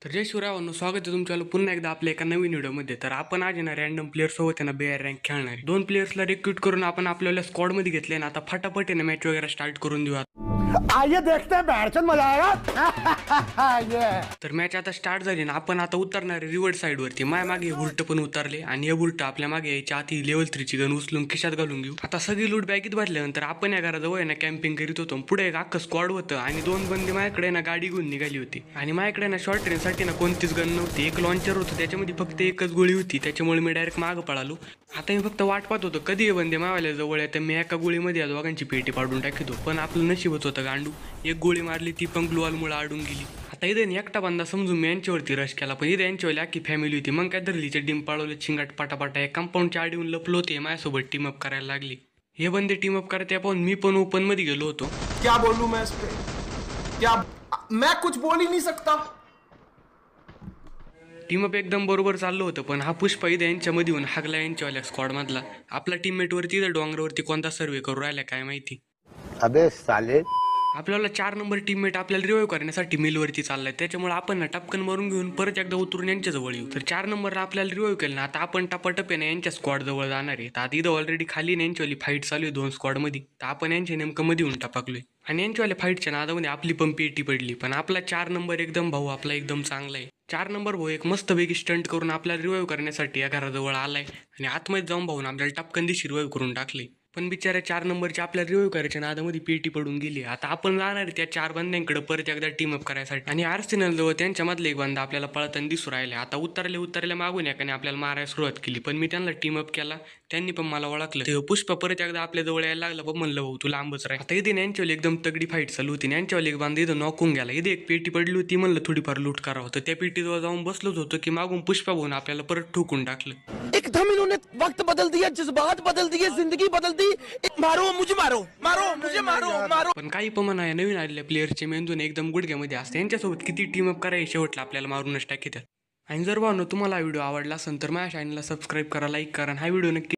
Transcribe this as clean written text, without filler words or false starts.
तर जय शिवरायांनो, स्वागत आहे तुमच्याला पुन्हा एकदा आपल्या एका नवीन व्हिडिओमध्ये। तर आपण आज ना रॅन्डम प्लेयर सोबत आहे ना बेअर रँक खेळणार दोन प्लेयर्सला रिक्रूट करून आपण आपल्याला स्क्वॉड मध्ये घेतले ना। आता फटाफट आहे ना मॅच वगैरे स्टार्ट करून देऊ। आइए देखते हैं बैठचंद मजा आएगा। ये तर मॅच आता स्टार्ट झाली ना। आपण आता उतरणार आहे रिवर्ड साइड वरती। माय मागे बुर्ट पण उतरले आणि हे बुर्ट आपल्या मागे यायच्या आधी लेवल 3 ची गन उचलून खिशात घालून घेऊ। आता सगळी लूट बॅगेत भरल्यानंतर आपण या घराजवळ आहे ना कॅम्पिंग करीत होतो। पुढे एक अख्खं स्क्वॉड होतं आणि दोन बंदी माझ्याकडे ना गाडी घेऊन निघाली होती आणि माझ्याकडे ना शॉर्ट रेंज साठी ना कोणतीच गन नव्हती। एक लॉन्चर होतं त्याच्यामध्ये फक्त एकच गोळी होती, त्याच्यामुळे मी डायरेक्ट मागं पळालो। आता मी फक्त वाट पाहत होतो कधी हे बंदे मावाल्या जवळ आहे तर मी एका गोळीमध्ये या दोघांची पेटी पाडून टाकतो। पण आपलं नशीबच होतं गांडू, एक गोळी मारली ती पण ग्लू वॉलमुळे अडून गेली। आता इथे एकटा बंदा समजून मी यांच्यावरती रश केला, पण इथे यांच्यावाली अख्खी फॅमिली होती। मग काय धरलीचे डिम पाळवले चिंगाट पाटापाटा एक कंपाऊंडच्या आडीहून लपलो होते, माझ्यासोबत टीम अप करायला लागली। हे बंदे टीम अप करते पाहून मी पण ओपन मध्ये गेलो होतो। क्या बोलूं मैं इस पे, क्या मैं कुछ बोल ही नहीं सकता। टीम अप एकदम बरोबर चाललं होतं, पण हा पुष्पा इथे यांच्यामध्ये येऊन हागला यांच्यावाल्या स्क्वॉड मधला। आपला टीममेट वरती इथं डोंगरावरती कोणता सर्वे करू राहिला काय माहिती। अबे साले आपल्याला 4 नंबर टीममेट आपल्याला रिवाइव्ह करण्यासाठी मिलवरती चाललाय, त्याच्यामुळे आपण ना टपकन मारून घेऊन परत एकदा उतरून यांच्या जवळ येऊ। तर 4 नंबरला आपल्याला रिवाइव्ह केलं ना, आता आपण टपाटप आहे ना यांच्या स्क्वॉड जवळ जाणार आहे। तर आता इथं ऑलरेडी खाली यांच्यावाली फाईट चालू आहे 2 स्क्वॉड मध्ये। तर आपण यांच्या नेमकं मध्ये येऊन टपकलोय आणि यांच्यावाल्या फाईटच्या नादामध्ये आपली पण पेटी पडली। पण आपला 4 नंबर एकदम भाऊ आपला एकदम चांगला आहे। 4 नंबर भाऊ एक मस्त वेगळी स्टंट करून आपल्याला रिवाइव्ह करण्यासाठी या घराजवळ आलाय आणि आतमध्ये जाऊन भाऊन आपल्याला टपकन दिशी रिवाइव्ह करून टाकले। पण बिचाऱ्या 4 नंबरची आपल्याला रिवाइव्ह करायच्या नादामध्ये पेटी पडून गेली। आता आपण जाणार आहे त्या 4 बंद्यांकडे परत एकदा टीम अप करायसाठी आणि आर्सेनल जवळ त्यांच्यामधले एक बंदा आपल्याला पळताना दिसू राहिले। आता उतरल्या मागून एकाने आपल्याला मारायला सुरुवात केली, पण मी त्यांना टीम अप केला, त्यांनी पण मला ओळखलं। ते पुष्पा परत एकदा आपल्या जवळ यायला लागला, पण म्हणलं भाऊ तू लांबच राह। आता इथे यांच्यावाली एकदम तगडी फाईट चालू होती। यांच्यावाली एक बांधा इथं नॉकून गेला, इथे एक पेटी पडली होती, म्हणलं थोडीफार लूट करावं। तर त्या पेटीजवळ जाऊन बसलोच होतो की मागून पुष्पा भाऊन आपल्याला परत ठोकून टाकलं। एकदम इन्होंने वक्त बदल दिया, जज्बात बदल दिए, जिंदगी बदल दी। मारो मुझे, मारो मारो मुझे, मारो मारो। पण काही पण म्हणा, नवीन आलेल्या प्लेअरचे मेंदून एकदम गुडघ्यामध्ये असते, यांच्यासोबत किती टीम अप करायची शेवटला आपल्याला मारूनच टाकीतात। आणि जर भावनो तुम्हाला हा व्हिडिओ आवडला असेल तर माझ्या चॅनलला सबस्क्राईब करा, लाईक करा, हा व्हिडिओ नक्की